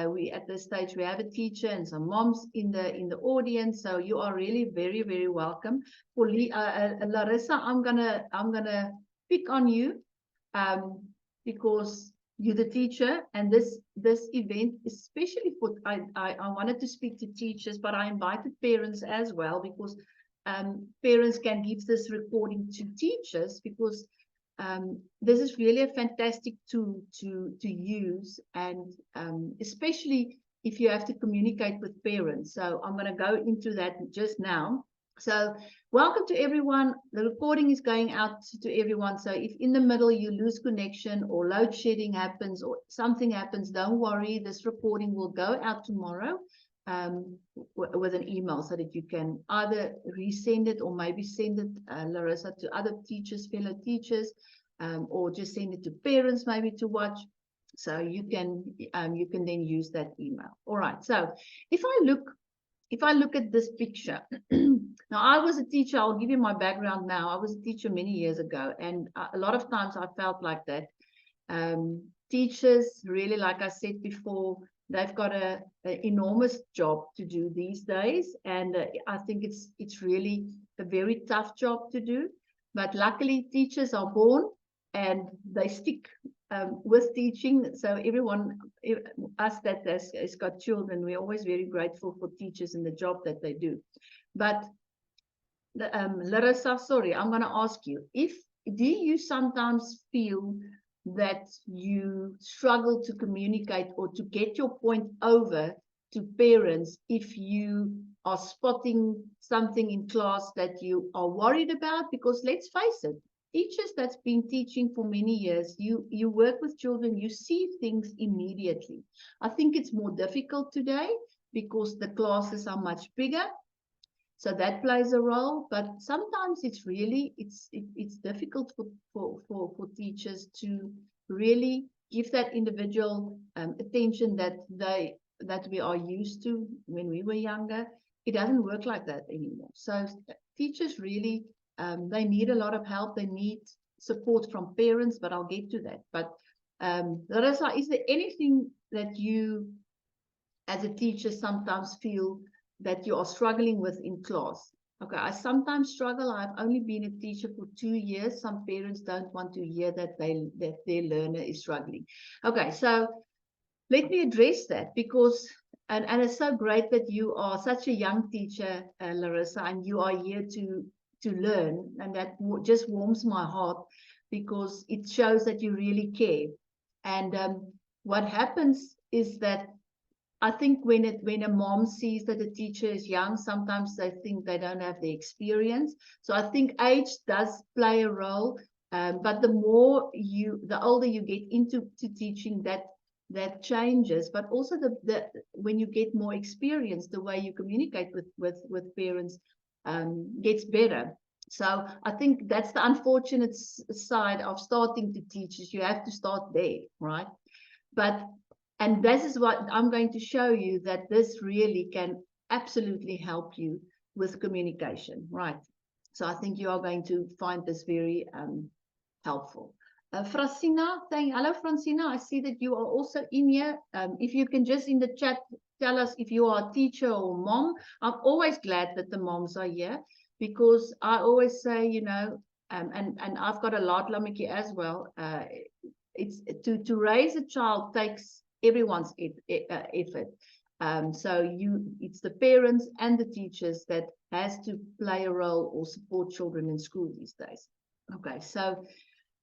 We at this stage we have a teacher and some moms in the audience, so you are really very, very welcome. For Larissa, I'm gonna pick on you because you're the teacher, and this event, especially for I wanted to speak to teachers, but I invited parents as well, because parents can give this recording to teachers, because this is really a fantastic tool to use, and especially if you have to communicate with parents. So I'm going to go into that just now. So welcome to everyone. The recording is going out to everyone. So if in the middle you lose connection or load shedding happens or something happens, don't worry. This recording will go out tomorrow with an email, so that you can either resend it or maybe send it, Larissa, to other teachers, fellow teachers, or just send it to parents maybe to watch. So you can then use that email. All right. So if I look at this picture, now I was a teacher. I'll give you my background now. I was a teacher many years ago, and a lot of times I felt like that. Teachers really, like I said before, they've got an enormous job to do these days, and I think it's really a very tough job to do. But luckily, teachers are born and they stick with teaching. So everyone, us that has got children, we're always very grateful for teachers and the job that they do. But Larissa, sorry, I'm going to ask you, do you sometimes feel that you struggle to communicate or to get your point over to parents if you are spotting something in class that you are worried about? Because let's face it, teachers that's been teaching for many years, you work with children, you see things immediately. I think it's more difficult today because the classes are much bigger. So that plays a role, but sometimes it's really it's difficult for teachers to really give that individual attention that we are used to when we were younger. It doesn't work like that anymore. So teachers really they need a lot of help. They need support from parents, but I'll get to that. But Larissa, is there anything that you, as a teacher, sometimes feel that you are struggling with in class? Okay, I sometimes struggle. I've only been a teacher for 2 years. Some parents don't want to hear that their learner is struggling. Okay, so let me address that, because and it's so great that you are such a young teacher, Larissa, and you are here to learn, and that just warms my heart, because it shows that you really care. And what happens is that I think when a mom sees that a teacher is young, sometimes they think they don't have the experience. So I think age does play a role, but the older you get into teaching, that changes. But also when you get more experience, the way you communicate with parents gets better. So I think that's the unfortunate side of starting to teach, is you have to start there, right? And this is what I'm going to show you, that this really can absolutely help you with communication, right? So I think you are going to find this very helpful. Francina, hello Francina, I see that you are also in here. If you can just in the chat tell us if you are a teacher or mom. I'm always glad that the moms are here, because I always say, you know, and I've got a lot, Lamiki, as well. It's to raise a child takes everyone's effort. So it's the parents and the teachers that has to play a role or support children in school these days. Okay, so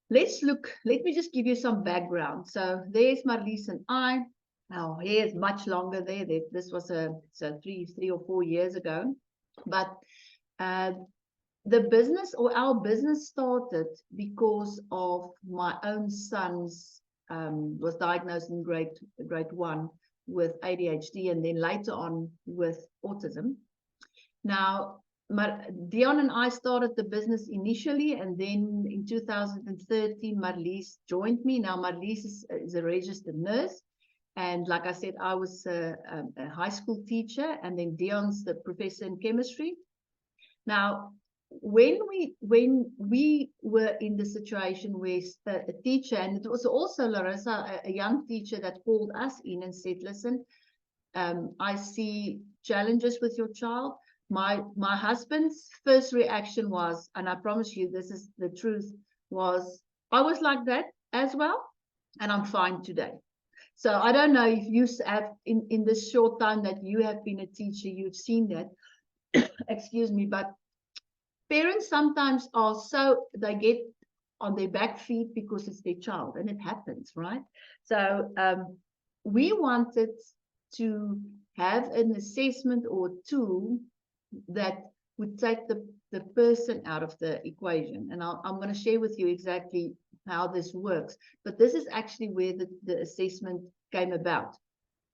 let's look. Let me just give you some background. So there's Marlies and I. Our hair is much longer there. This was three or 4 years ago. But the business, or our business, started because of my own son's was diagnosed in grade 1 with ADHD, and then later on with autism. Now, Dion and I started the business initially, and then in 2013, Marlies joined me. Now, Marlies is a registered nurse, and like I said, I was a high school teacher, and then Dion's the professor in chemistry. Now, when we were in the situation where a teacher, and it was also Larissa, a young teacher that called us in and said, listen, I see challenges with your child. My husband's first reaction was, and I promise you this is the truth, was I was like that as well, and I'm fine today. So I don't know if you have, in this short time that you have been a teacher, you've seen that, excuse me, but parents sometimes are so, they get on their back feet because it's their child, and it happens, right? So we wanted to have an assessment or tool that would take the person out of the equation. And I'm going to share with you exactly how this works. But this is actually where the assessment came about.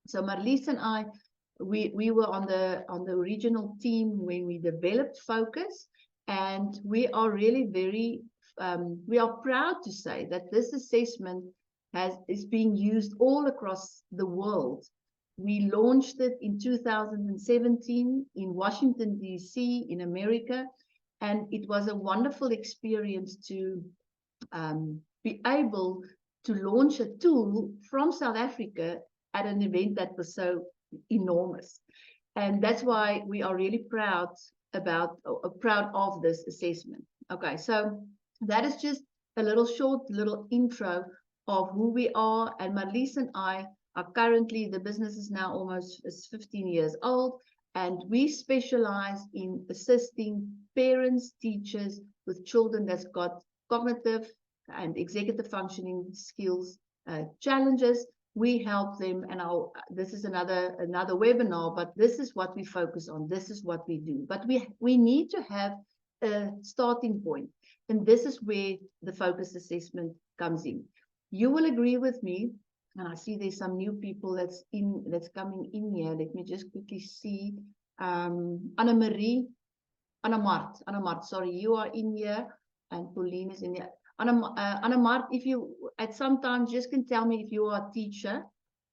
So Marlies and I, we were on the regional team when we developed Focus, and we are really very, we are proud to say that this assessment is being used all across the world. We launched it in 2017 in Washington, D.C., in America, and it was a wonderful experience to be able to launch a tool from South Africa at an event that was so enormous. And that's why we are really proud of this assessment. Okay, so that is just a little intro of who we are. And Marlies and I are currently, the business is now almost 15 years old, and we specialize in assisting parents, teachers with children that's got cognitive and executive functioning skills challenges. We help them, and this is another webinar, but this is what we focus on. This is what we do. But we need to have a starting point, and this is where the focus assessment comes in. You will agree with me, and I see there's some new people that's coming in here. Let me just quickly see. Anna Mart, sorry, you are in here, and Pauline is in here. Anna Mart, if you at some time just can tell me if you are a teacher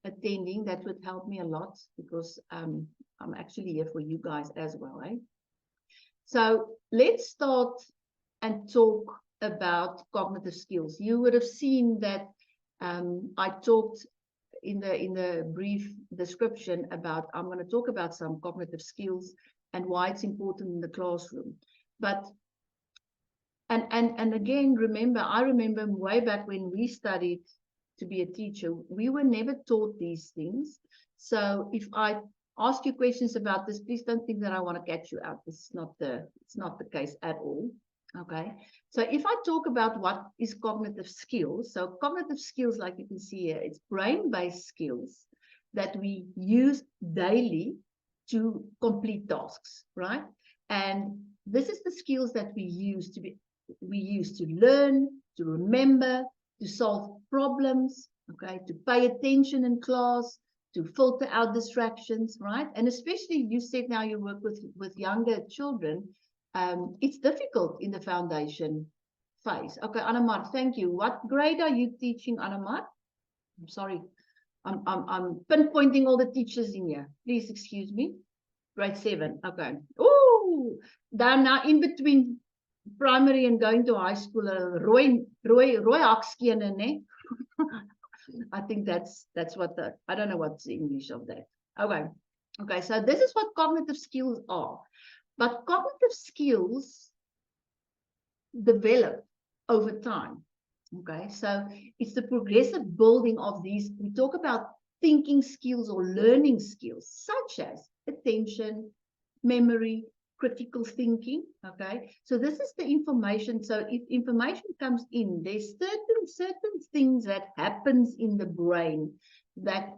attending, that would help me a lot, because I'm actually here for you guys as well, eh? So let's start and talk about cognitive skills. You would have seen that I talked in the brief description about, I'm going to talk about some cognitive skills and why it's important in the classroom. But and again, I remember way back when we studied to be a teacher, we were never taught these things. So if I ask you questions about this, please don't think that I want to catch you out. It's not the case at all. Okay. So if I talk about what is cognitive skills, so cognitive skills, like you can see here, it's brain-based skills that we use daily to complete tasks, right? And this is the skills that we use to learn, to remember, to solve problems, okay, to pay attention in class, to filter out distractions, right? And especially, you said now you work with younger children, it's difficult in the foundation phase. Okay, Anamar, thank you. What grade are you teaching, Anamar? I'm sorry, I'm pinpointing all the teachers in here. Please excuse me. Grade 7. Okay. Oh, now in between primary and going to high school, Roy hakskene, ne? I think that's what I don't know what's the English of that. Okay, so this is what cognitive skills are. But cognitive skills develop over time. Okay, so it's the progressive building of these. We talk about thinking skills or learning skills, such as attention, memory, critical thinking. Okay, so this is the information. So if information comes in, there's certain things that happens in the brain that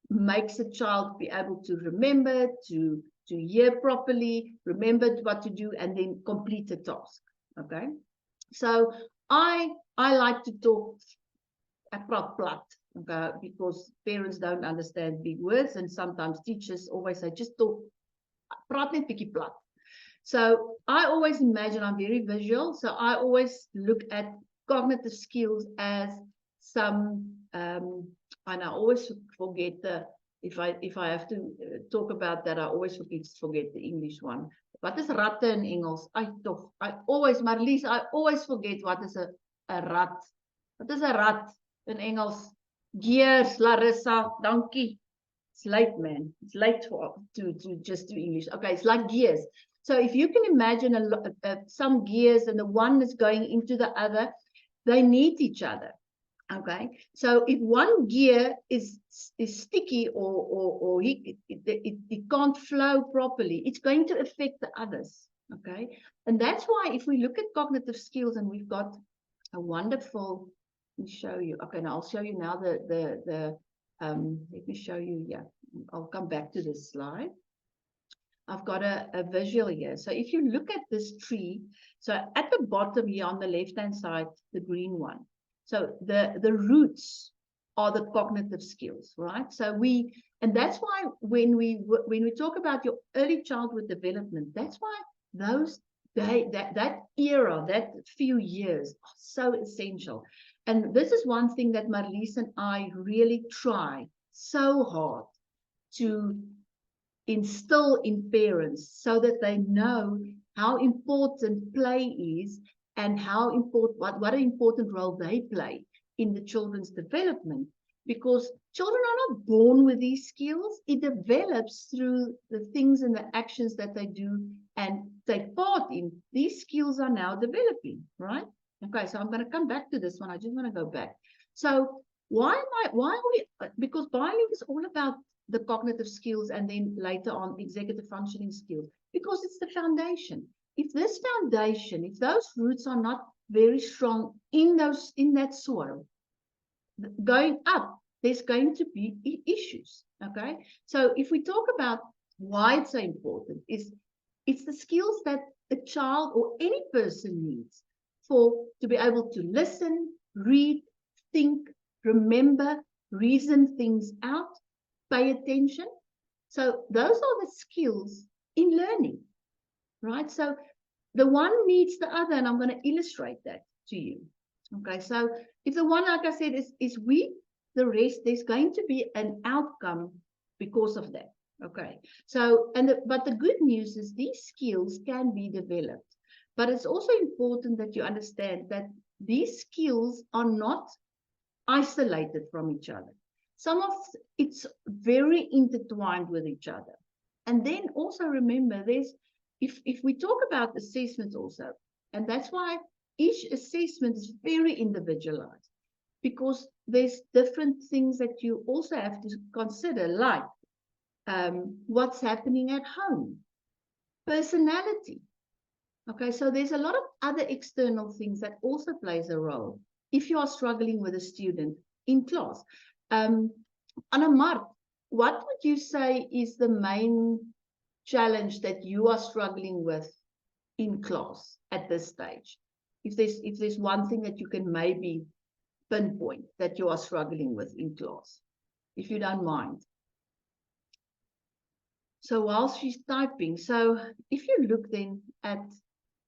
makes a child be able to remember, to hear properly, remember what to do, and then complete the task. Okay, so I like to talk plat, okay, because parents don't understand big words, and sometimes teachers always say, just talk praat net bietjie plat. So I always imagine, I'm very visual, so I always look at cognitive skills as some, and I always forget if I have to talk about that, I always forget the English one. Wat is ratte in Engels? I always, Marlies, I always forget what is a rat. Wat is a rat in Engels? Gears, Larissa, dankie. It's late, man. It's late to just do English. Okay, it's like gears. So if you can imagine some gears and the one is going into the other, they need each other. Okay, so if one gear is sticky or it can't flow properly, it's going to affect the others. Okay, and that's why if we look at cognitive skills, and we've got a wonderful, let me show you. Okay, now I'll show you now let me show you. Yeah, I'll come back to this slide. I've got a visual here. So if you look at this tree, so at the bottom here on the left-hand side, the green one. So the roots are the cognitive skills, right? So and that's why when we talk about your early childhood development, that's why that era, that few years are so essential. And this is one thing that Marlies and I really try so hard to instill in parents, so that they know how important play is and how important, what an important role they play in the children's development. Because children are not born with these skills. It develops through the things and the actions that they do and take part in. These skills are now developing, right? Okay, so I'm going to come back to this one. I just want to go back. So why are we, because bilingual is all about the cognitive skills and then later on executive functioning skills, because it's the foundation. If this foundation, if those roots are not very strong in that soil, going up, there's going to be issues. Okay, so if we talk about why it's so important, it's the skills that a child or any person needs to be able to listen, read, think, remember, reason things out, pay attention. So those are the skills in learning, right? So the one needs the other, and I'm going to illustrate that to you. Okay, so if the one, like I said, is weak, the rest, there's going to be an outcome because of that. Okay, so but the good news is these skills can be developed, but it's also important that you understand that these skills are not isolated from each other. It's very intertwined with each other. And then also remember, if we talk about assessments also, and that's why each assessment is very individualized, because there's different things that you also have to consider, like what's happening at home, personality. Okay, so there's a lot of other external things that also plays a role if you are struggling with a student in class. Anna-Mart, what would you say is the main challenge that you are struggling with in class at this stage? If there's one thing that you can maybe pinpoint that you are struggling with in class, if you don't mind. So while she's typing, so if you look then at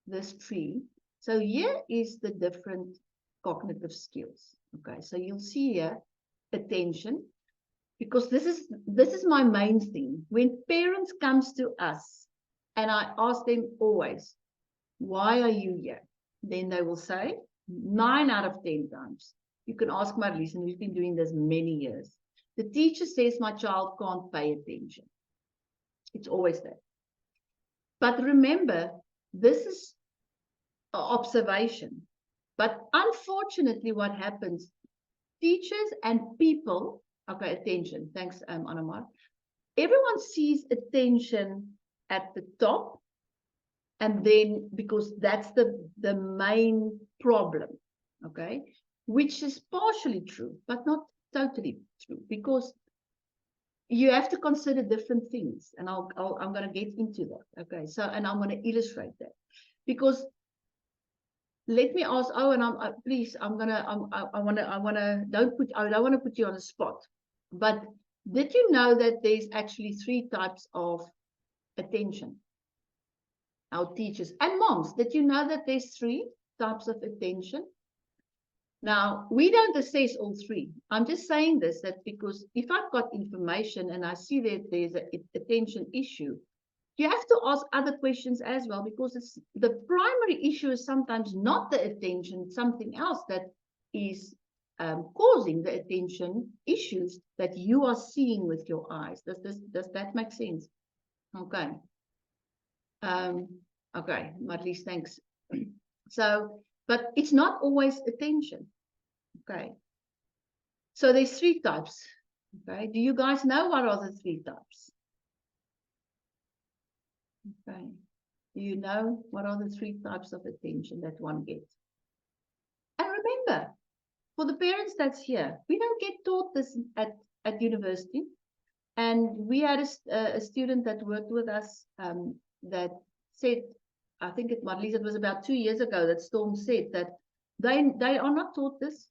this tree, so here is the different cognitive skills. Okay, so you'll see here attention, because this is my main thing. When parents comes to us, and I ask them always, why are you here? Then they will say 9 out of 10 times. You can ask Marlies, and we've been doing this many years. The teacher says my child can't pay attention. It's always that. But remember, this is an observation. But unfortunately, what happens, teachers and people, okay, attention, thanks, Anna-Mart. Everyone sees attention at the top, and then, because that's the main problem, okay, which is partially true, but not totally true, because you have to consider different things, and I'm going to get into that. Okay, so, and I'm going to illustrate that, because let me ask. Oh, and please, I want to. I don't want to put you on the spot, but did you know that there's actually 3 types of attention? Our teachers and moms, did you know that there's 3 types of attention? Now, we don't assess all 3. I'm just saying that because if I've got information and I see that there's an attention issue, you have to ask other questions as well, because it's the primary issue is sometimes not the attention, something else that is causing the attention issues that you are seeing with your eyes. Does that make sense? Okay. Okay, Marlies, thanks. So, but it's not always attention. Okay. So there's 3 types. Okay. Do you guys know what are the 3 types? Okay. Do you know what are the 3 types of attention that one gets? And remember, for the parents that's here, we don't get taught this at university. And we had a student that worked with us that said, I think at least it was about 2 years ago, that Storm said that they are not taught this.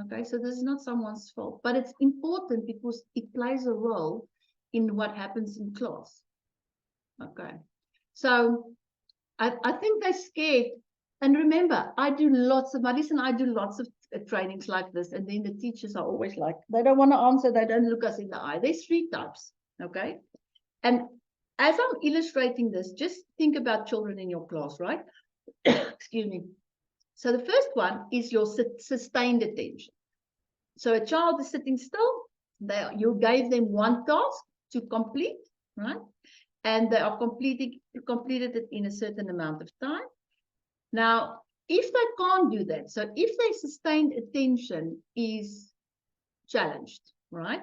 Okay, so this is not someone's fault, but it's important because it plays a role in what happens in class. Okay, so I think they're scared. And remember, I do lots of, Marlies and I do lots of trainings like this. And then the teachers are always like, they don't want to answer. They don't look us in the eye. There's 3 types. Okay. And as I'm illustrating this, just think about children in your class, right? Excuse me. So the first one is your sustained attention. So a child is sitting still. You gave them one task to complete, right? And they are completed it in a certain amount of time. Now, if they can't do that, so if their sustained attention is challenged, right,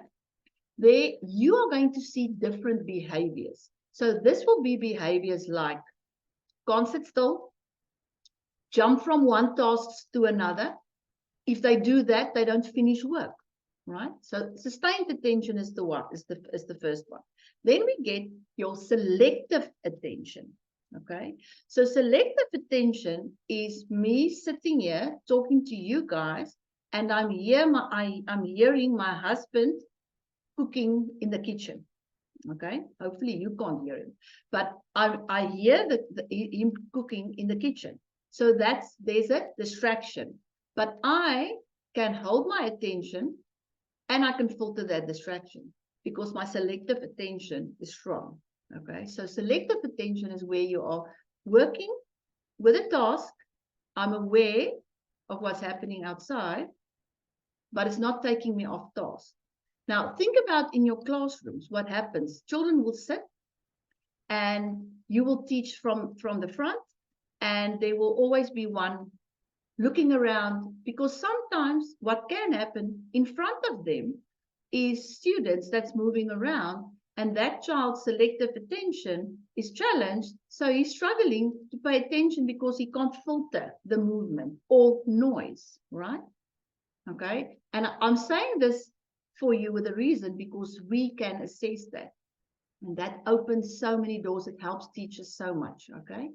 there you are going to see different behaviors. So this will be behaviors like can't sit still, jump from one task to another. If they do that, they don't finish work, right? So sustained attention is the first one. Then we get your selective attention. Okay, so selective attention is me sitting here talking to you guys, and I'm hearing my husband cooking in the kitchen. Okay, hopefully you can't hear him, but I hear him cooking in the kitchen. So there's a distraction, but I can hold my attention and I can filter that distraction because my selective attention is strong. Okay, so selective attention is where you are working with a task. I'm aware of what's happening outside, but it's not taking me off task. Now, think about in your classrooms, what happens. Children will sit and you will teach from the front, and there will always be one looking around, because sometimes what can happen in front of them is students that's moving around, and that child's selective attention is challenged, so he's struggling to pay attention because he can't filter the movement or noise, right? Okay, and I'm saying this for you with a reason, because we can assess that, and that opens so many doors. It helps teachers so much. Okay,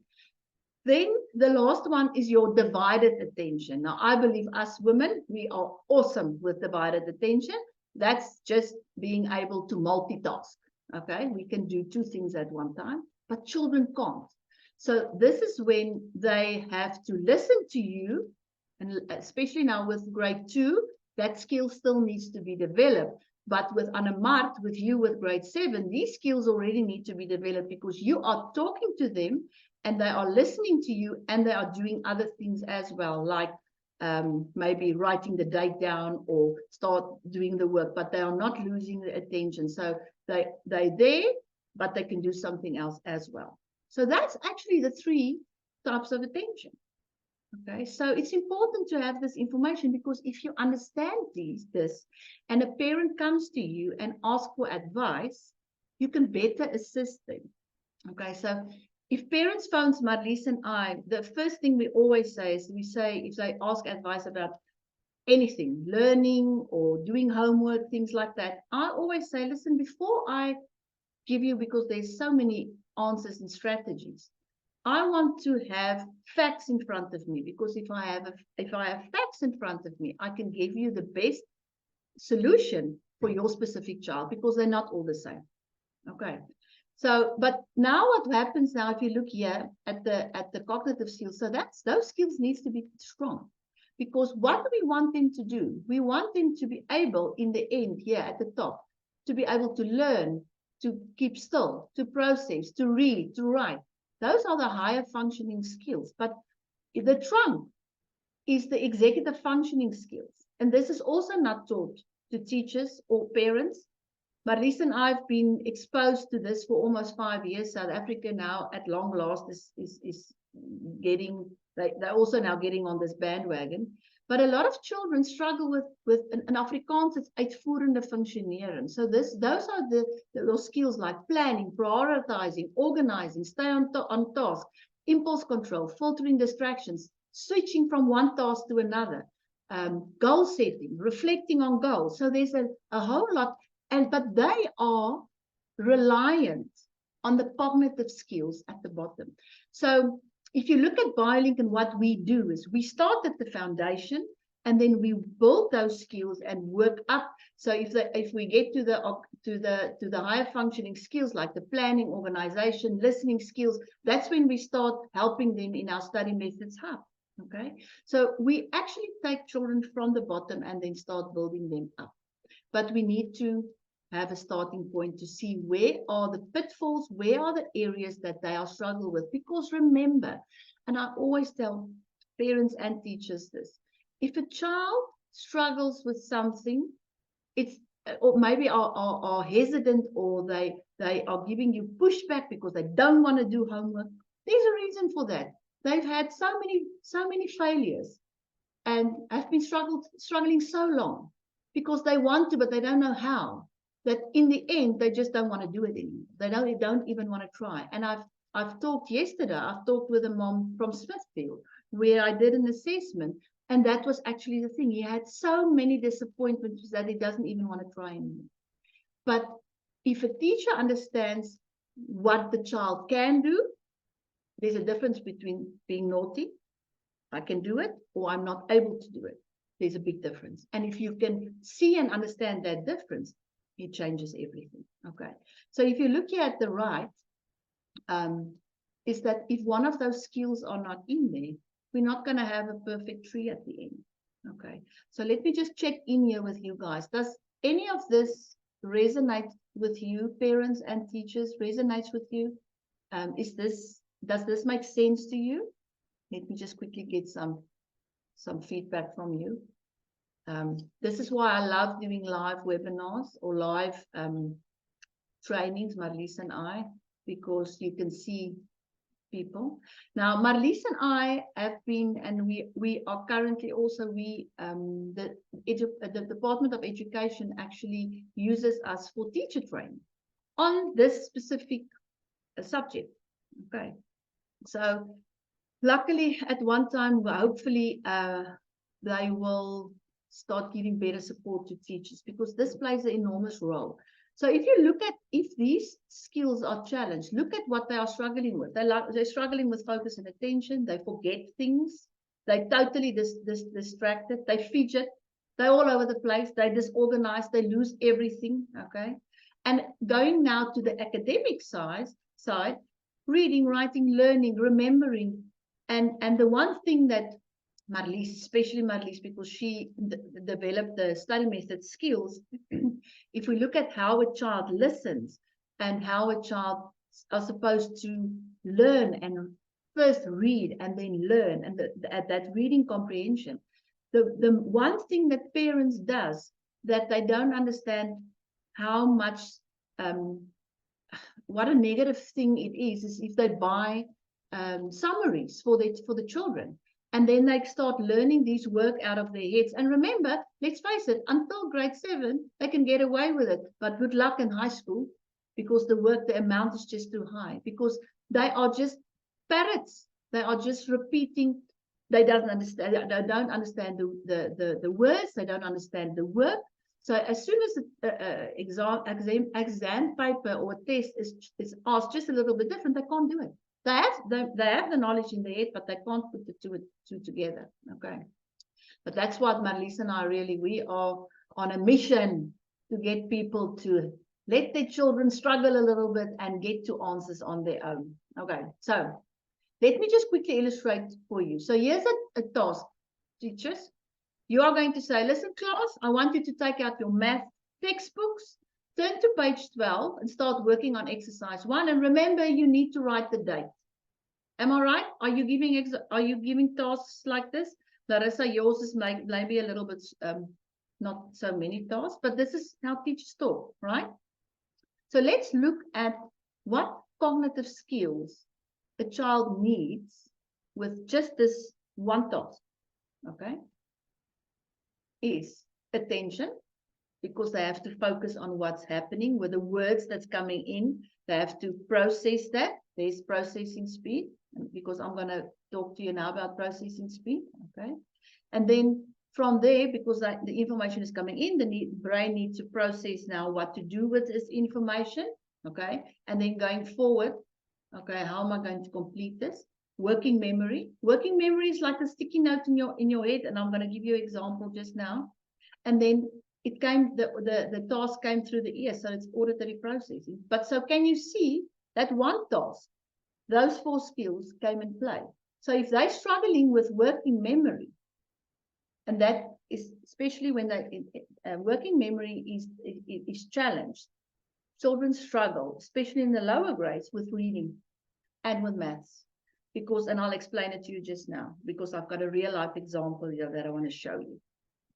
then the last one is your divided attention. Now, I believe us women, we are awesome with divided attention. That's just being able to multitask. Okay, we can do 2 things at one time, but children can't. So this is when they have to listen to you, and especially now with grade 2, that skill still needs to be developed. But with Annemart, with you with grade 7, these skills already need to be developed, because you are talking to them and they are listening to you, and they are doing other things as well, like maybe writing the date down or start doing the work, but they are not losing the attention. So they're there, but they can do something else as well. So that's actually the 3 types of attention. Okay, so it's important to have this information, because if you understand this, and a parent comes to you and asks for advice, you can better assist them. Okay, so if parents phone Marlies and I, the first thing we always say is, we say, if they ask advice about anything, learning or doing homework, things like that, I always say, listen, before I give you, because there's so many answers and strategies, I want to have facts in front of me, because if I have facts in front of me, I can give you the best solution for your specific child, because they're not all the same. Okay. So, but now what happens now, if you look here at the cognitive skills, so those skills needs to be strong, because what do we want them to do? We want them to be able, in the end, here at the top, to be able to learn, to keep still, to process, to read, to write. Those are the higher functioning skills. But the trunk is the executive functioning skills. And this is also not taught to teachers or parents. Marlies and I have been exposed to this for almost 5 years. South Africa now, at long last, is getting, they're also now getting on this bandwagon. But a lot of children struggle with an Afrikaans, it's uitvoerende functioneren. So those are those skills like planning, prioritizing, organizing, stay on task, impulse control, filtering distractions, switching from one task to another, goal setting, reflecting on goals. So there's a whole lot, but they are reliant on the cognitive skills at the bottom. So if you look at BioLink, and what we do is we start at the foundation, and then we build those skills and work up. So if we get to the higher functioning skills like the planning, organization, listening skills, that's when we start helping them in our study methods hub. Okay, so we actually take children from the bottom and then start building them up. But we need to have a starting point to see where are the pitfalls, where are the areas that they are struggling with. Because remember, and I always tell parents and teachers this, if a child struggles with something, it's or maybe are hesitant, or they are giving you pushback because they don't want to do homework, there's a reason for that. They've had so many failures and have been struggling so long because they want to, but they don't know how. That in the end, they just don't want to do it anymore. They don't even want to try. And I've talked yesterday, I've talked with a mom from Smithfield, where I did an assessment, and that was actually the thing. He had so many disappointments that he doesn't even want to try anymore. But if a teacher understands what the child can do, there's a difference between being naughty, I can do it, or I'm not able to do it. There's a big difference. And if you can see and understand that difference, it changes everything. Okay. So if you look here at the right, is that if one of those skills are not in there, we're not going to have a perfect tree at the end. Okay. So let me just check in here with you guys. Does any of this resonate with you, parents and teachers? Resonates with you? Does this make sense to you? Let me just quickly get some feedback from you. This is why I love doing live webinars or live trainings, Marlies and I, because you can see people. Now, Marlies and I have been, and we are currently also, the Department of Education actually uses us for teacher training on this specific subject. Okay. So luckily at one time, hopefully they will start giving better support to teachers, because this plays an enormous role. So if you look at, if these skills are challenged, look at what they are struggling with. They're struggling with focus and attention. They forget things. They're totally distracted. They fidget. They're all over the place. They're disorganized. They lose everything. Okay. And going now to the academic side, reading, writing, learning, remembering. And the one thing that Marlies, especially Marlies, because she developed the study method skills, if we look at how a child listens and how a child are supposed to learn and first read and then learn, and that reading comprehension, the one thing that parents does that they don't understand how much what a negative thing it is if they buy summaries for the children, and then they start learning these work out of their heads. And remember, let's face it, until grade 7 they can get away with it, but good luck in high school, because the amount is just too high, because they are just parrots. They are just repeating. They don't understand the words. They don't understand the work. So as soon as the exam paper or a test is asked just a little bit different, they can't do it. They have the knowledge in their head, but they can't put the two together. Okay. But that's what Marlies and I we are on a mission to get people to let their children struggle a little bit and get to answers on their own. Okay. So let me just quickly illustrate for you. So here's a task, teachers. You are going to say, listen, class, I want you to take out your math textbooks Turn to page 12 and start working on exercise 1. And remember, you need to write the date. Am I right? Are you giving tasks like this? Larissa, yours is maybe a little bit not so many tasks, but this is how teachers talk, right? So let's look at what cognitive skills a child needs with just this one task, okay? Is attention, because they have to focus on what's happening with the words that's coming in. They have to process that. There's processing speed, because I'm going to talk to you now about processing speed, okay? And then from there, because the information is coming in, the brain needs to process now what to do with this information, okay? And then going forward, okay, how am I going to complete this? Working memory. Working memory is like a sticky note in your head, and I'm going to give you an example just now. And then it came, the task came through the ear, so it's auditory processing. But so can you see that one task, those 4 skills came in play. So if they're struggling with working memory, and that is especially when working memory is challenged, children struggle, especially in the lower grades, with reading and with maths. Because, and I'll explain it to you just now, because I've got a real life example here that I want to show you.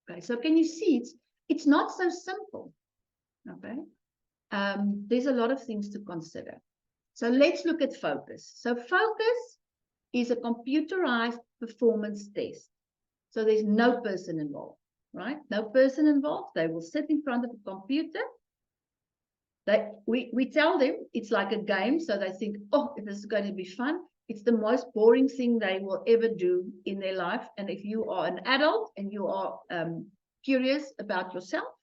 Okay, so can you see it's not so simple, okay? There's a lot of things to consider. So let's look at focus. So focus is a computerized performance test. So there's no person involved, right? No person involved. They will sit in front of a computer. We tell them it's like a game, so they think, oh, this is going to be fun. It's the most boring thing they will ever do in their life. And if you are an adult and you are curious about yourself,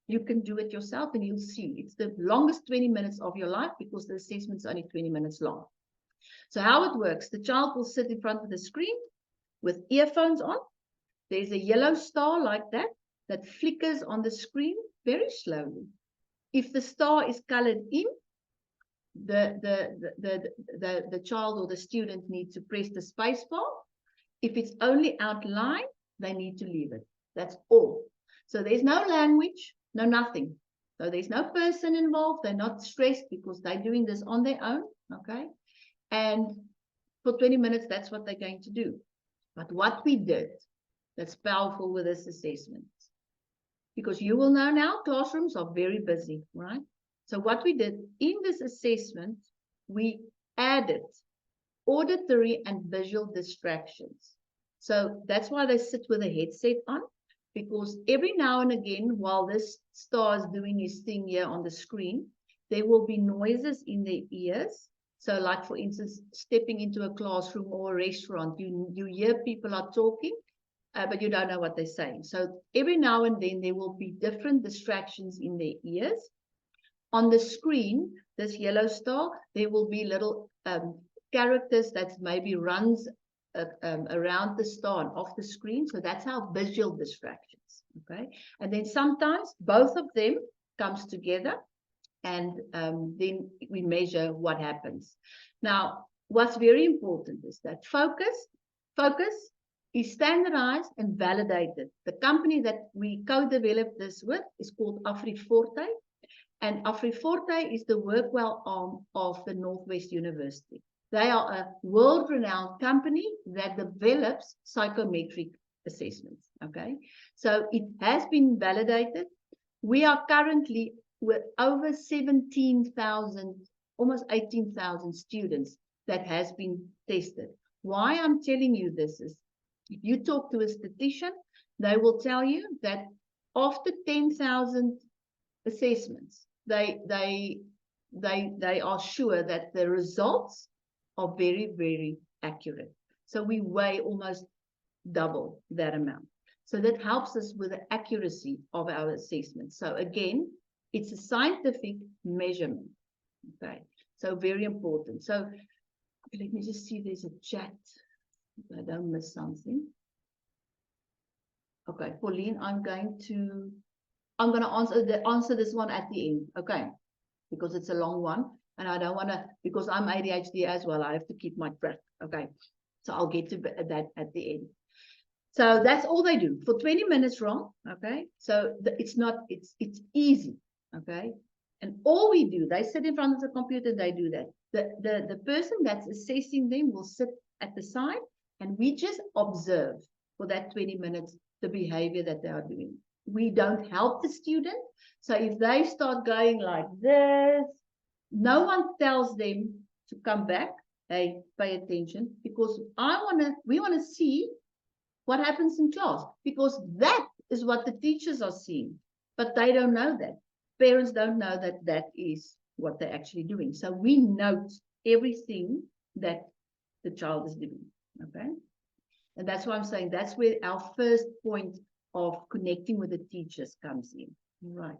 you can do it yourself and you'll see. It's the longest 20 minutes of your life, because the assessment's only 20 minutes long. So how it works, the child will sit in front of the screen with earphones on. There's a yellow star like that flickers on the screen very slowly. If the star is colored in, the child or the student needs to press the space bar. If it's only outlined, they need to leave it. That's all. So there's no language, no nothing. So there's no person involved. They're not stressed because they're doing this on their own, okay? And for 20 minutes, that's what they're going to do. But what we did that's powerful with this assessment, because you will know now classrooms are very busy, right? So what we did in this assessment, we added auditory and visual distractions. So that's why they sit with a headset on, because every now and again, while this star is doing his thing here on the screen, there will be noises in their ears. So like, for instance, stepping into a classroom or a restaurant, you hear people are talking, but you don't know what they're saying. So every now and then, there will be different distractions in their ears. On the screen, this yellow star, there will be little characters that maybe runs around the star and off the screen. So that's our visual distractions, okay? And then sometimes both of them comes together, and then we measure what happens. Now, what's very important is that focus is standardized and validated. The company that we co-developed this with is called AfriForte. And AfriForte is the work-well arm of the Northwest University. They are a world-renowned company that develops psychometric assessments, okay? So it has been validated. We are currently with over 17,000, almost 18,000 students that has been tested. Why I'm telling you this is, if you talk to a statistician, they will tell you that after 10,000 assessments, they are sure that the results are very, very accurate. So we weigh almost double that amount. So that helps us with the accuracy of our assessment. So again, it's a scientific measurement. Okay, so very important. So let me just see if there's a chat. I don't miss something. Okay, Pauline, I'm going to answer this one at the end, okay? Because it's a long one, and I don't want to, because I'm ADHD as well, I have to keep my track, okay? So I'll get to that at the end. So that's all they do for 20 minutes wrong, okay? So it's easy, okay? And all we do, they sit in front of the computer, they do that. The person that's assessing them will sit at the side, and we just observe for that 20 minutes the behavior that they are doing. We don't help the student. So if they start going like this, no one tells them to come back. Hey, pay attention, because we want to see what happens in class, because that is what the teachers are seeing, but they don't know that. Parents don't know that that is what they're actually doing. So we note everything that the child is doing, okay? And that's why I'm saying that's where our first point of connecting with the teachers comes in, right?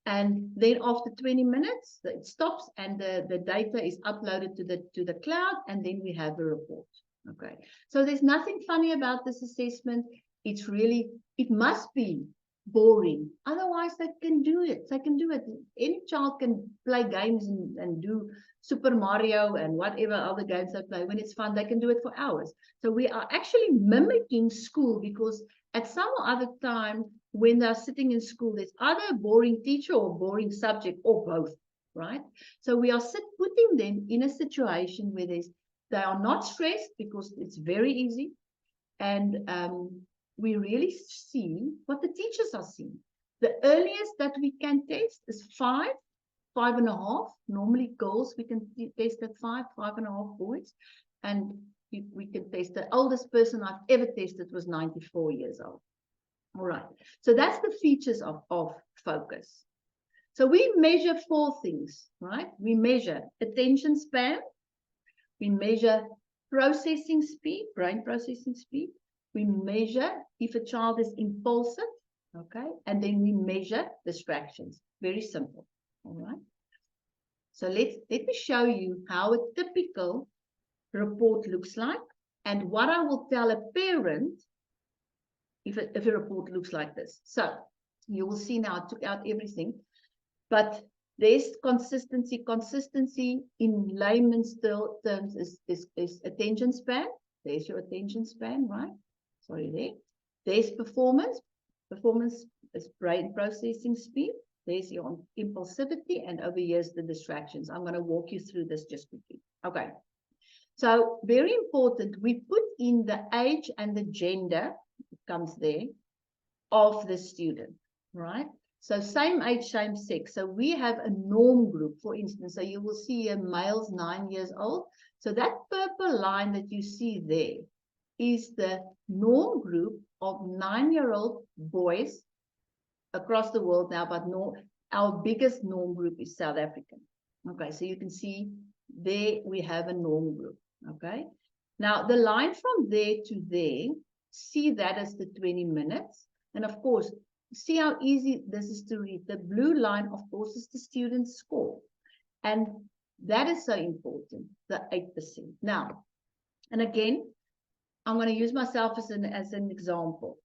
And then after 20 minutes, it stops and the data is uploaded to the cloud, and then we have the report. Okay. So there's nothing funny about this assessment. It's really, it must be boring. Otherwise, they can do it. They can do it. Any child can play games and do Super Mario and whatever other games they play. When it's fun, they can do it for hours. So we are actually mimicking school, because at some other time when they're sitting in school, there's either a boring teacher or a boring subject, or both, right? So we are putting them in a situation where they are not stressed, because it's very easy. And we really see what the teachers are seeing. The earliest that we can test is 5, 5.5. Normally girls, we can test at 5, 5.5 boys. And we can test. The oldest person I've ever tested was 94 years old. All right. So that's the features of focus. So we measure 4 things, right? We measure attention span. We measure processing speed, brain processing speed. We measure if a child is impulsive, okay? And then we measure distractions. Very simple, all right? So let me show you how a typical report looks like, and what I will tell a parent if a report looks like this. So you will see now I took out everything, but there's consistency. Consistency in layman's terms is attention span. There's your attention span, right? Sorry, there. There's performance. Performance is brain processing speed. There's your impulsivity, and over here's the distractions. I'm going to walk you through this just quickly. Okay. So very important, we put in the age and the gender, it comes there, of the student, right? So same age, same sex. So we have a norm group, for instance. So you will see here males 9 years old. So that purple line that you see there is the norm group of 9-year-old boys across the world now, but our biggest norm group is South African. Okay, so you can see there we have a norm group. Okay, now the line from there to there, see that as the 20 minutes. And of course, see how easy this is to read. The blue line, of course, is the student's score. And that is so important, the 8%. Now, and again, I'm going to use myself as an example.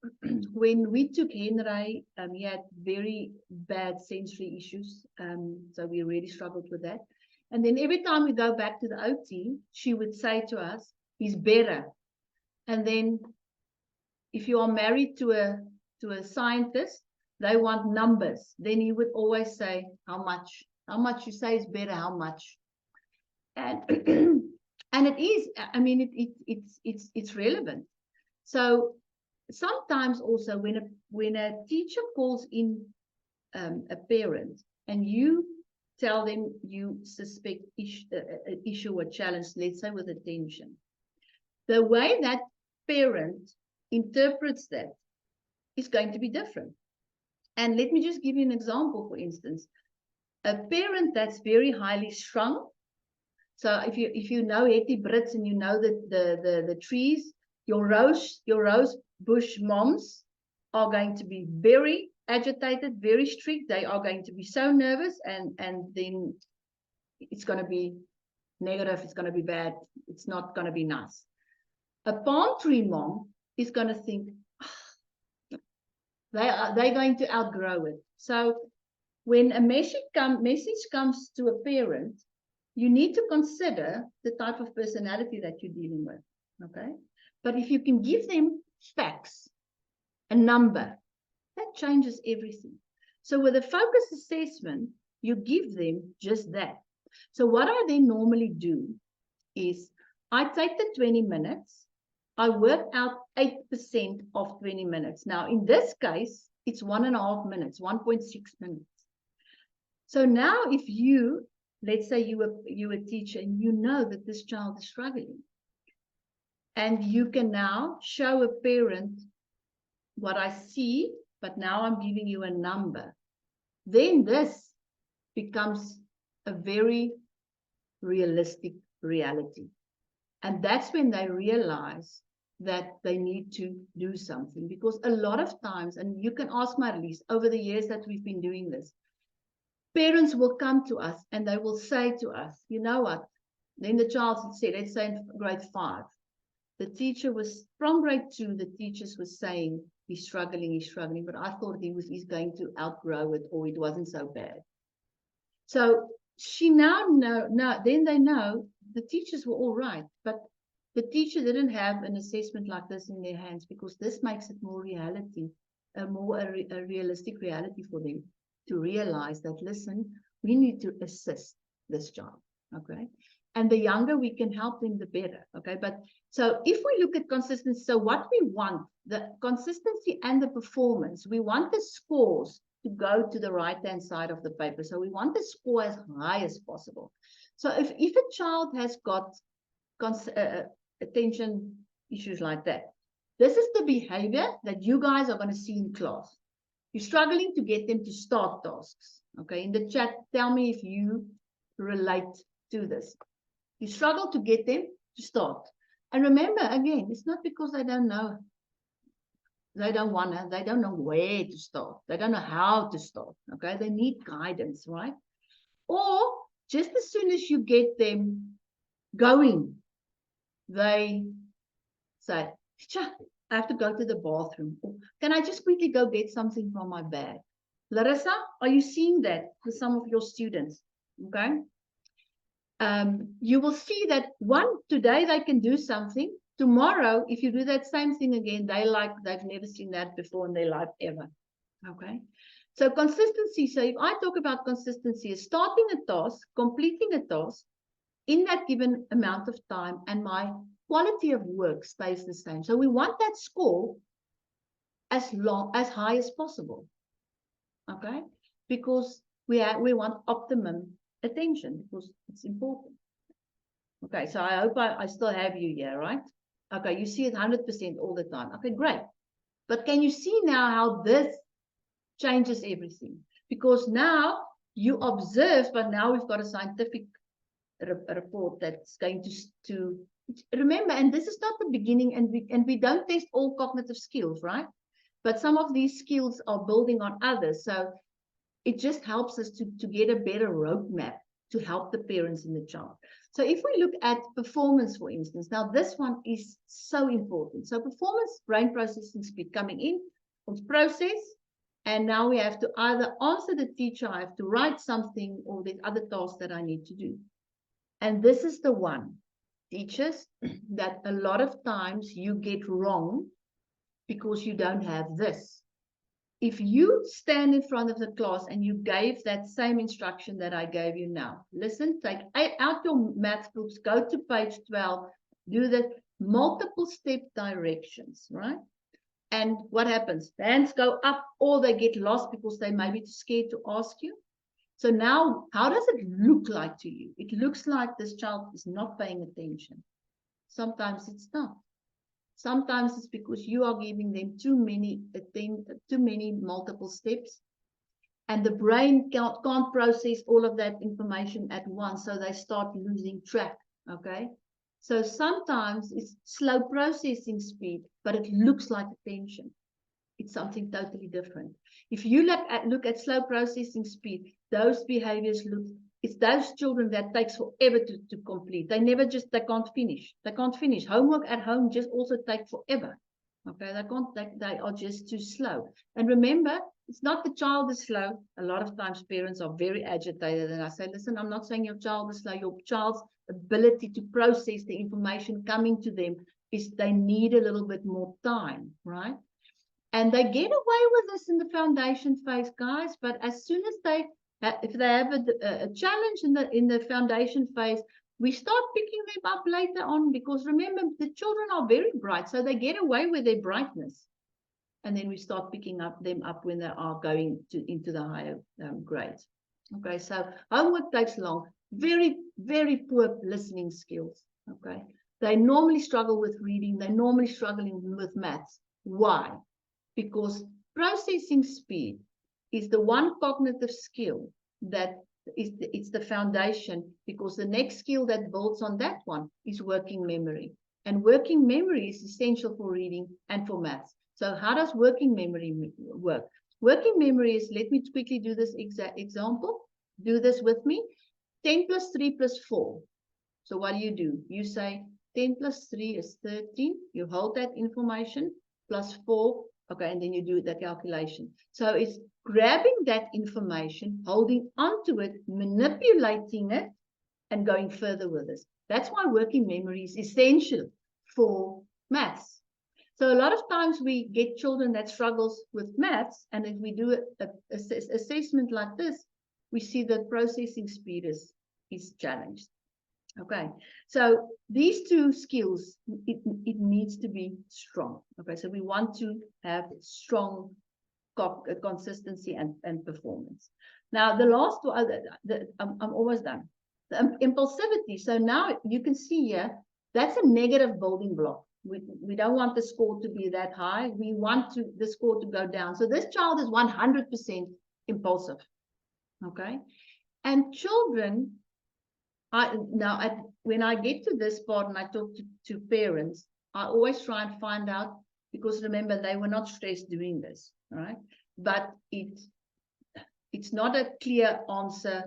When we took Henry, he had very bad sensory issues. So we really struggled with that. And then every time we go back to the OT, she would say to us, he's better. And then if you are married to a scientist, they want numbers. Then he would always say, how much? How much you say is better, how much? And and it is, I mean, it's relevant. So sometimes also when a teacher calls in a parent and you tell them you suspect an issue or challenge, let's say with attention, the way that parent interprets that is going to be different. And let me just give you an example. For instance, a parent that's very highly strung. So if you know Hetty Brits and you know that the trees, your rose bush moms are going to be very agitated, very strict. They are going to be so nervous, and then it's going to be negative. It's going to be bad. It's not going to be nice. A palm tree mom is going to think, oh, they're going to outgrow it. So when a message comes to a parent, you need to consider the type of personality that you're dealing with, okay? But if you can give them facts, a number, that changes everything. So with a focus assessment, You give them just that. So what I then normally do is I take the 20 minutes, I work out 8% of 20 minutes. Now, in this case, it's 1.5 minutes, 1.6 minutes. So now if you, let's say you're a teacher and you know that this child is struggling, and you can now show a parent what I see, but now I'm giving you a number, then this becomes a very realistic reality. And that's when they realize that they need to do something. Because a lot of times, and you can ask Marlies, over the years that we've been doing this, parents will come to us and they will say to us, you know what? Then the child said, let's say in grade 5, the teacher was, from grade 2, the teachers were saying, he's struggling, but I thought he's going to outgrow it, or it wasn't so bad. So she now then they know the teachers were all right, but the teacher didn't have an assessment like this in their hands, because this makes it more reality, a realistic reality for them to realize that, listen, we need to assist this child, okay? And the younger we can help them, the better, okay? But so if we look at consistency, so what we want, the consistency and the performance, we want the scores to go to the right-hand side of the paper. So we want the score as high as possible. So if a child has got attention issues like that, this is the behavior that you guys are going to see in class. You're struggling to get them to start tasks, okay? In the chat, tell me if you relate to this. You struggle to get them to start. And remember, again, it's not because they don't know. They don't want to, they don't know where to start. They don't know how to start, okay? They need guidance, right? Or just as soon as you get them going, they say, I have to go to the bathroom. Or, can I just quickly go get something from my bag? Larissa, are you seeing that for some of your students? Okay. You will see that today they can do something. Tomorrow, if you do that same thing again, they've never seen that before in their life ever. Okay. So consistency. So if I talk about consistency, is starting a task, completing a task in that given amount of time, and my quality of work stays the same. So we want that score as high as possible. Okay. Because we want optimum attention, because it's important. Okay, so I hope I still have you here, right? Okay, you see it 100% all the time. Okay, great. But can you see now how this changes everything? Because now you observe, but now we've got a scientific report that's going to remember, and this is not the beginning, and we don't test all cognitive skills, right? But some of these skills are building on others. So it just helps us to get a better roadmap to help the parents and the child. So if we look at performance, for instance, now this one is so important. So performance, brain processing speed coming in, process, and now we have to either answer the teacher, I have to write something, or there's other tasks that I need to do. And this is the one, teachers, that a lot of times you get wrong because you don't have this. If you stand in front of the class and you gave that same instruction that I gave you now, listen, take out your math books, go to page 12, do the multiple step directions, right? And what happens? The hands go up, or they get lost because they may be too scared to ask you. So now, how does it look like to you? It looks like this child is not paying attention. Sometimes it's not. Sometimes it's because you are giving them too many multiple steps, and the brain can't process all of that information at once, so they start losing track, okay? So sometimes it's slow processing speed, but it looks like attention. It's something totally different. If you look at slow processing speed, those behaviors it's those children that takes forever to complete. They can't finish. They can't finish. Homework at home just also takes forever. Okay, they are just too slow. And remember, it's not the child is slow. A lot of times parents are very agitated, and I say, listen, I'm not saying your child is slow. Your child's ability to process the information coming to them is they need a little bit more time, right? And they get away with this in the foundation phase, guys, but as soon as they if they have a challenge in the foundation phase, we start picking them up later on, because remember, the children are very bright, so they get away with their brightness. And then we start picking them up when they are going into the higher grades. Okay, so homework takes long. Very, very poor listening skills. Okay, they normally struggle with reading. They're normally struggling with maths. Why? Because processing speed is the one cognitive skill that it's the foundation, because the next skill that builds on that one is working memory. And working memory is essential for reading and for maths. So how does working memory work? Working memory is, let me quickly do this example. Do this with me. 10 plus 3 plus 4. So what do? You say 10 plus 3 is 13. You hold that information, plus 4. Okay, and then you do the calculation. So it's grabbing that information, holding onto it, manipulating it, and going further with this. That's why working memory is essential for maths. So a lot of times we get children that struggles with maths, and if we do an assessment like this, we see that processing speed is challenged. Okay, so these two skills, it needs to be strong. Okay, so we want to have strong consistency and performance. Now, the last one, I'm almost done. The impulsivity. So now you can see here, that's a negative building block. We don't want the score to be that high. We want the score to go down. So this child is 100% impulsive. Okay, and children, when I get to this part and I talk to parents, I always try and find out, because remember, they were not stressed doing this, right? But it's not a clear answer,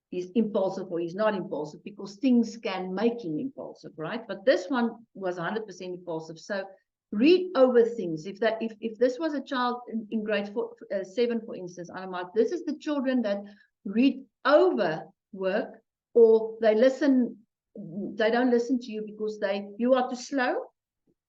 he's impulsive or he's not impulsive, because things can make him impulsive, right? But this one was 100% impulsive. So read over things. If this was a child in grade 7, for instance, I'm like, this is the children that read over work, or they don't listen to you because you are too slow,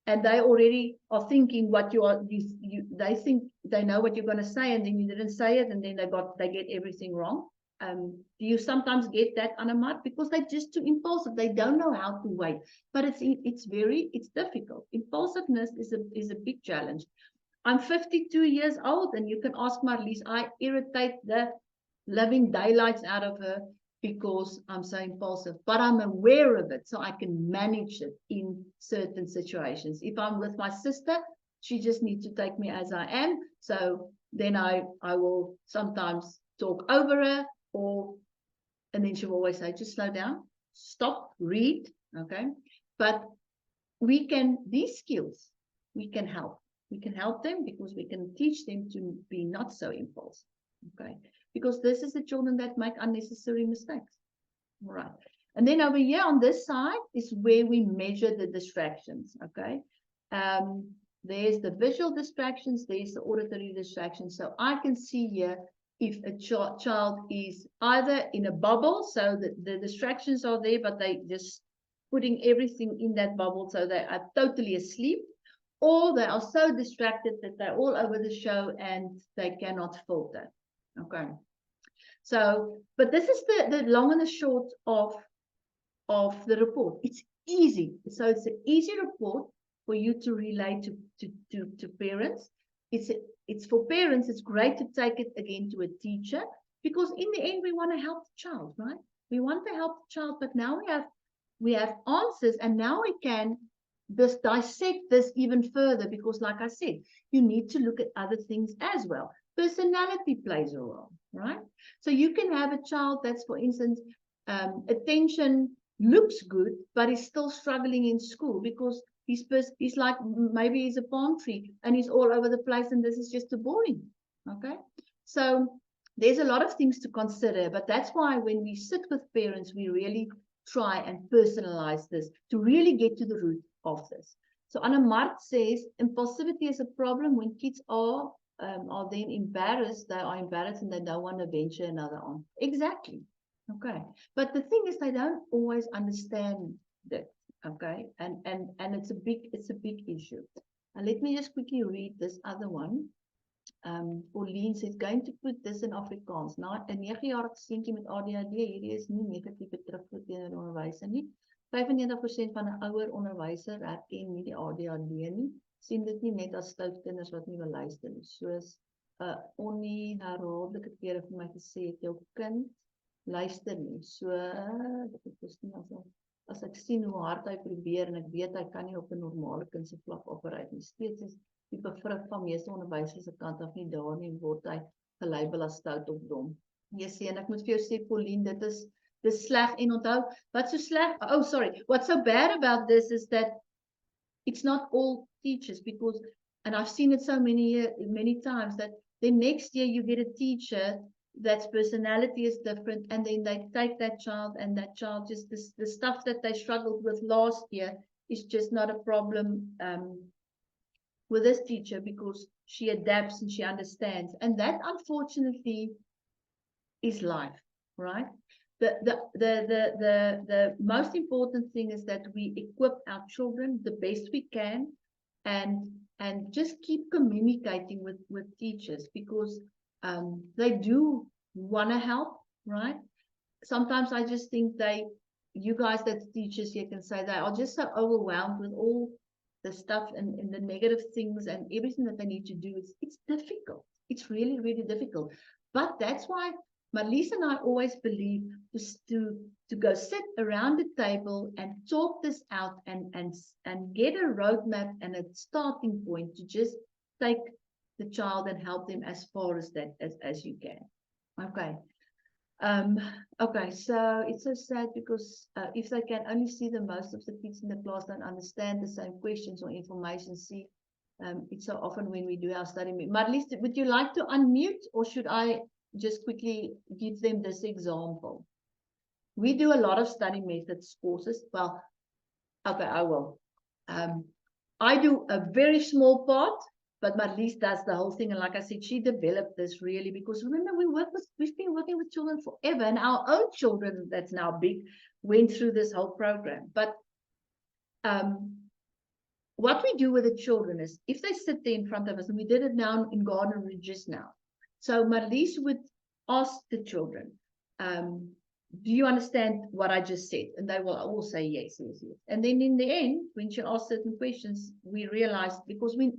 and they already are thinking what they think they know what you're going to say, and then you didn't say it, and then they get everything wrong. Do you sometimes get that, Anamart? Because they're just too impulsive. They don't know how to wait. But it's difficult. Impulsiveness is a big challenge. I'm 52 years old, and you can ask Marlies, I irritate the living daylights out of her because I'm so impulsive, but I'm aware of it, so I can manage it in certain situations. If I'm with my sister, she just needs to take me as I am. So then I will sometimes talk over her, and then she will always say, just slow down, stop, read, okay? But these skills, we can help. We can help them because we can teach them to be not so impulsive, okay? Because this is the children that make unnecessary mistakes. All right. And then over here on this side is where we measure the distractions, okay? There's the visual distractions, there's the auditory distractions. So I can see here if a child is either in a bubble, so that the distractions are there, but they just putting everything in that bubble, so they are totally asleep, or they are so distracted that they're all over the show and they cannot filter. Okay, so, but this is the long and the short of the report. It's easy. So it's an easy report for you to relay to parents. It's for parents, it's great to take it again to a teacher, because in the end, we want to help the child, right? We want to help the child, but now we have answers, and now we can just dissect this even further, because like I said, you need to look at other things as well. Personality plays a role, right? So you can have a child that's, for instance, attention looks good, but he's still struggling in school because he's like, maybe he's a palm tree and he's all over the place, and this is just too boring, okay? So there's a lot of things to consider, but that's why when we sit with parents, we really try and personalize this to really get to the root of this. So Anna Mart says, impulsivity is a problem when kids are then embarrassed. They are embarrassed and they don't want to venture another on. Exactly. Okay. But the thing is, they don't always understand that. Okay. And it's a big issue. And let me just quickly read this other one. Pauline is going to put this in Afrikaans. Nou, 'n 9-jarige seentjie met ADHD, hierdie is nie negatiewe terugvoer teenoor die onderwyser nie. 95% van 'n ouer onderwyser erken nie die ADHD nie. Sien dit nie net as stout kinders wat nie wil luister nie. Soos onherhaaldelike kere vir my gesê het, jou kind luister nie. So, dit is nie as ek sien hoe hard hy probeer en ek weet hy kan nie op 'n normale kind se vlak operate nie. Steeds is die begrip van meeste onderwysers se kant af nie daar nie, word hy gelabel as stout of dom. Jy sê, en ek moet vir jou sê, Pauline, dit is sleg, en onthou, wat so sleg, oh sorry, what's so bad about this is that it's not all teachers, because, and I've seen it so many times, that the next year you get a teacher that's personality is different, and then they take that child, and that child just, the stuff that they struggled with last year is just not a problem with this teacher, because she adapts and she understands. And that, unfortunately, is life, right? The most important thing is that we equip our children the best we can, and just keep communicating with teachers, because they do want to help, right? Sometimes I just think you guys that's teachers, you can say they are just so overwhelmed with all the stuff and the negative things and everything that they need to do. It's difficult. It's really, really difficult. But that's why Marlies and I always believe to go sit around the table and talk this out and get a roadmap and a starting point to just take the child and help them as far as that as you can. Okay. Okay, so it's so sad because if they can only see the most of the kids in the class don't understand the same questions or information, see, it's so often when we do our study. Marlies, would you like to unmute, or should I just quickly give them this example? We do a lot of study methods courses. Well, okay, I will. I do a very small part, but Marlies does the whole thing. And like I said, she developed this really, because remember, we've been working with children forever, and our own children that's now big went through this whole program. But what we do with the children is, if they sit there in front of us, and we did it now in Garden Route just now. So Marlies would ask the children, do you understand what I just said? And they will all say yes, yes, yes. And then in the end, when she asks certain questions, we realize, because we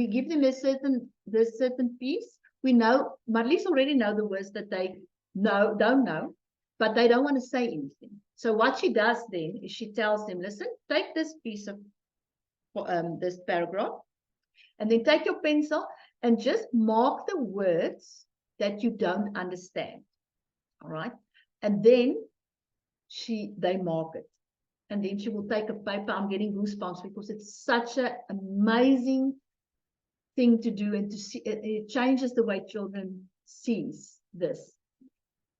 give them this certain piece, we know, Marlies already know the words that they don't know, but they don't want to say anything. So what she does then is she tells them, listen, take this piece of this paragraph, and then take your pencil and just mark the words that you don't understand. All right. And then they mark it. And then she will take a paper. I'm getting goosebumps because it's such an amazing thing to do, and to see it changes the way children sees this.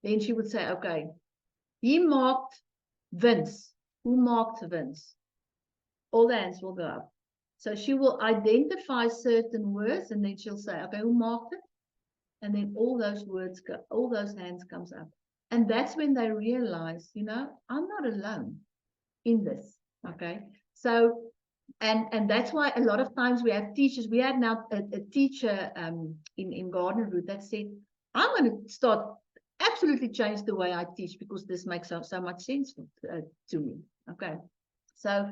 Then she would say, okay, he marked Vince. Who marked Vince? All the hands will go up. So she will identify certain words, and then she'll say, okay, who marked it? And then all those words go, all those hands comes up. And that's when they realize, you know, I'm not alone in this. Okay. So, and that's why a lot of times we have teachers. We had now a teacher in Garden Route that said, I'm going to start absolutely change the way I teach, because this makes so much sense to me. Okay. So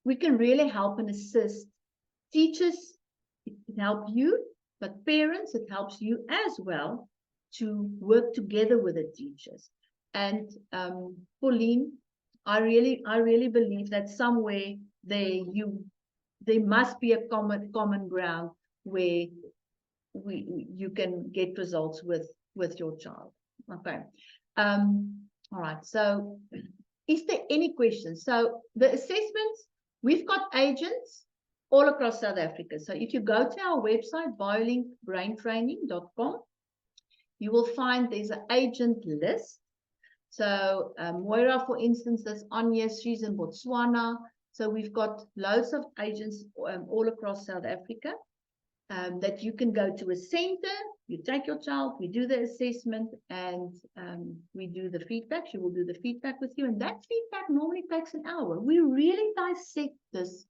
we can really help and assist teachers. It can help you, but parents, it helps you as well to work together with the teachers. And Pauline, I really believe that somewhere there must be a common ground where you can get results with your child. Okay. All right. So is there any questions? So the assessments, we've got agents all across South Africa. So if you go to our website, biolinkbraintraining.com, you will find there's an agent list. So Moira, for instance, that's on here, she's in Botswana. So we've got loads of agents all across South Africa that you can go to a center, you take your child, we do the assessment, and we do the feedback. She will do the feedback with you, and that feedback normally takes an hour. We really dissect this.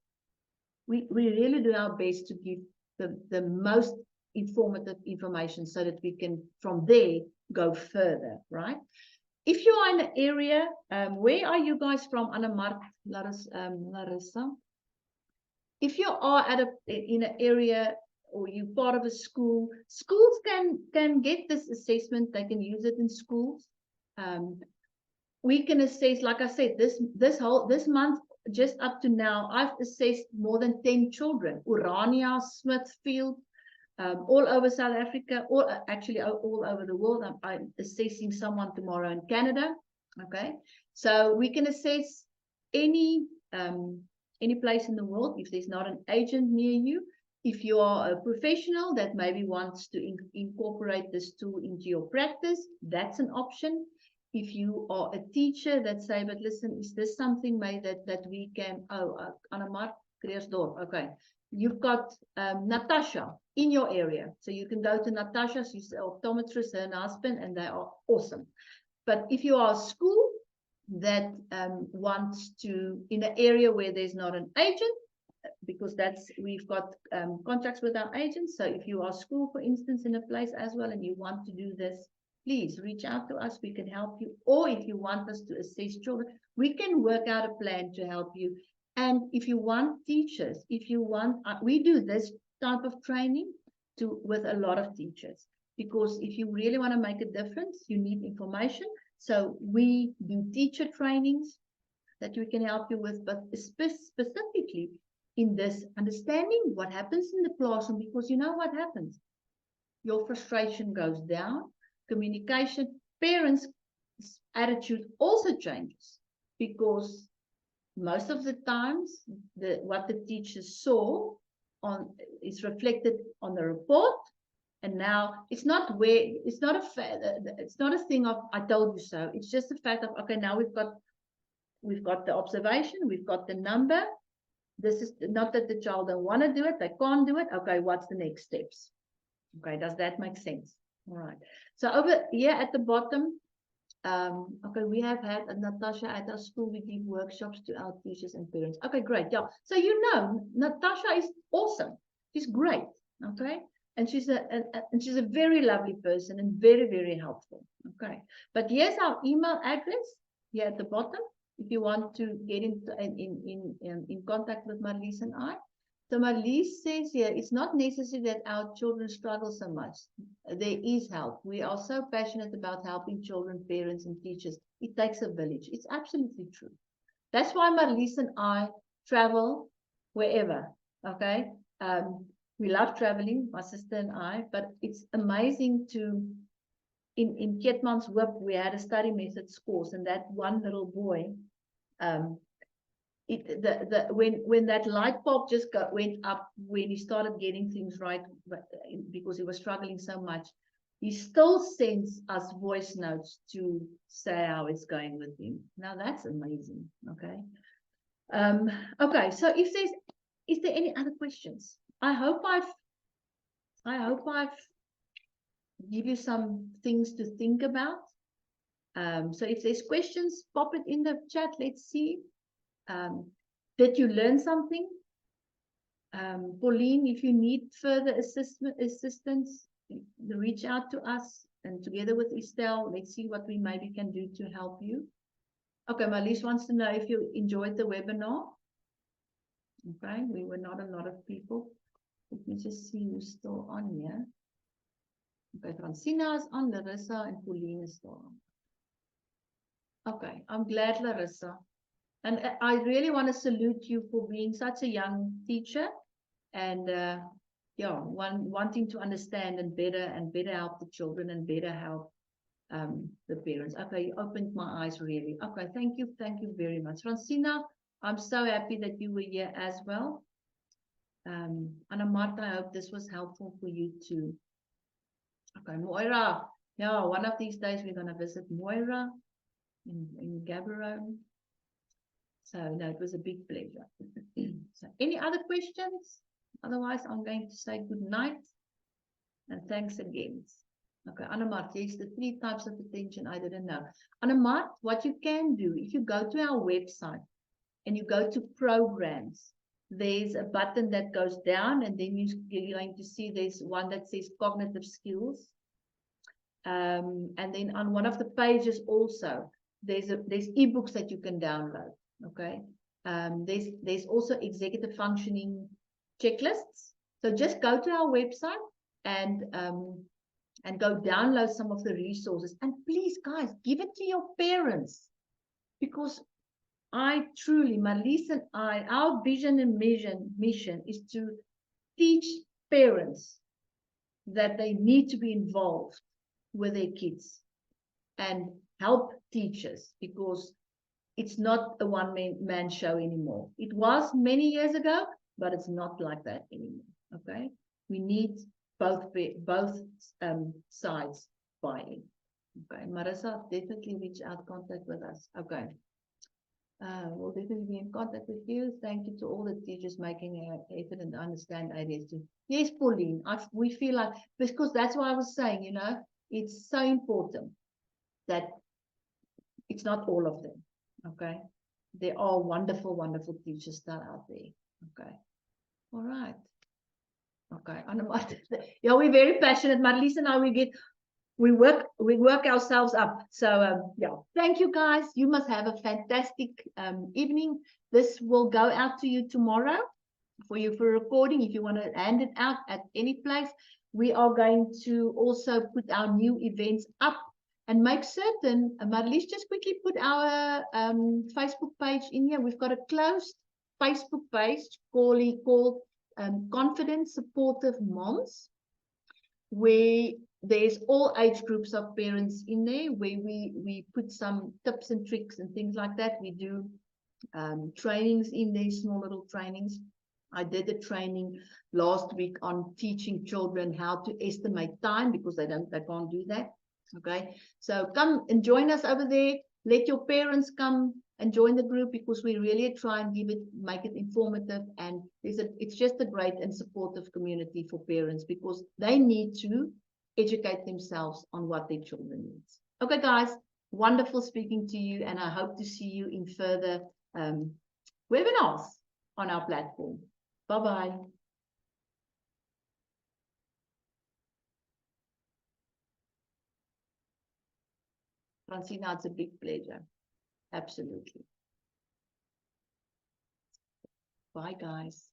We really do our best to give the most informative information so that we can from there go further, right? If you are in an area, where are you guys from, Anna-Mart, Larissa? If you are in an area or you're part of a school, schools can get this assessment. They can use it in schools. We can assess, like I said, this month, just up to now, I've assessed more than 10 children. Urania, Smithfield, all over South Africa, or actually all over the world. I'm assessing someone tomorrow in Canada. Okay, so we can assess any place in the world if there's not an agent near you. If you are a professional that maybe wants to incorporate this tool into your practice, that's an option. If you are a teacher that say, but listen, is this something maybe that we can, Anna-Mart, Kreersdorp, okay. You've got Natasha in your area. So you can go to Natasha, she's an optometrist, her and husband, and they are awesome. But if you are a school that wants to, in an area where there's not an agent, because we've got contracts with our agents. So if you are a school, for instance, in a place as well, and you want to do this, please reach out to us. We can help you. Or if you want us to assess children, we can work out a plan to help you. And if you want teachers, if you want, we do this type of training with a lot of teachers, because if you really want to make a difference, you need information. So we do teacher trainings that we can help you with, but specifically in this, understanding what happens in the classroom, because you know what happens. Your frustration goes down, communication, parents' attitude also changes, because most of the times what the teachers saw is reflected on the report. And now it's not a thing of I told you so. It's just a fact of, okay, now we've got the observation, we've got the number. This is not that the child don't want to do it, they can't do it. Okay, what's the next steps? Okay, does that make sense? All right. So over here at the bottom, okay, we have had Natasha at our school. We give workshops to our teachers and parents. Okay, great. Yeah. So you know, Natasha is awesome. She's great. Okay. And she's a very lovely person and very, very helpful. Okay. But here's our email address here at the bottom if you want to get in contact with Marlies and I. So Marlies says here, it's not necessary that our children struggle so much. There is help. We are so passionate about helping children, parents, and teachers. It takes a village. It's absolutely true. That's why Marlies and I travel wherever. Okay. We love traveling, my sister and I, but it's amazing in Keetmanshoop, we had a study methods course, and that one little boy, when that light bulb just went up, when he started getting things right, because he was struggling so much, he still sends us voice notes to say how it's going with him. Now that's amazing. Okay. Okay. So is there any other questions? I hope I've give you some things to think about. So if there's questions, pop it in the chat. Let's see. Did you learn something? Pauline, if you need further assistance, reach out to us, and together with Estelle, let's see what we maybe can do to help you. Okay, Marlies wants to know if you enjoyed the webinar. Okay, we were not a lot of people. Let me just see who's still on here. Okay, Francina is on, Larissa and Pauline is still on. Okay, I'm glad, Larissa. And I really want to salute you for being such a young teacher and yeah, wanting to understand and better help the children and better help the parents. Okay, you opened my eyes really. Okay, thank you very much. Francina, I'm so happy that you were here as well. Anna-Mart, I hope this was helpful for you too. Okay, Moira. Yeah, one of these days we're going to visit Moira in Gaborone. So, no, it was a big pleasure. So, any other questions? Otherwise, I'm going to say good night and thanks again. Okay, Anna-Mart, yes, the 3 types of attention I didn't know. Anna-Mart, what you can do, if you go to our website and you go to programs, there's a button that goes down, and then you're going to see there's one that says cognitive skills. And then on one of the pages also, there's ebooks that you can download. Okay. There's also executive functioning checklists. So just go to our website and go download some of the resources. And please, guys, give it to your parents, because I truly, Marlies and I, our vision and mission is to teach parents that they need to be involved with their kids and help teachers, because it's not a one-man show anymore. It was many years ago, but it's not like that anymore. Okay, we need both sides buying. Okay, Marissa, definitely reach out, contact with us. Okay. We'll definitely be in contact with you. Thank you to all the teachers making an effort and understand ADHD. Yes, Pauline, we feel like, because that's why I was saying, you know, it's so important that it's not all of them. Okay. There are wonderful, wonderful teachers still out there. Okay. All right. Okay. Yeah, we're very passionate. Marlies and I, we work ourselves up. So yeah, thank you guys. You must have a fantastic evening. This will go out to you tomorrow for recording. If you want to hand it out at any place, we are going to also put our new events up and make certain. Marlies, just quickly put our Facebook page in here. We've got a closed Facebook page called Confident Supportive Moms, where there's all age groups of parents in there, where we put some tips and tricks and things like that. We do trainings in there, small little trainings. I did a training last week on teaching children how to estimate time, because they can't do that. Okay, so come and join us over there. Let your parents come and join the group, because we really try and make it informative, and it's just a great and supportive community for parents, because they need to educate themselves on what their children need. Okay, guys, wonderful speaking to you, and I hope to see you in further webinars on our platform. Bye-bye. Francina, it's a big pleasure. Absolutely. Bye, guys.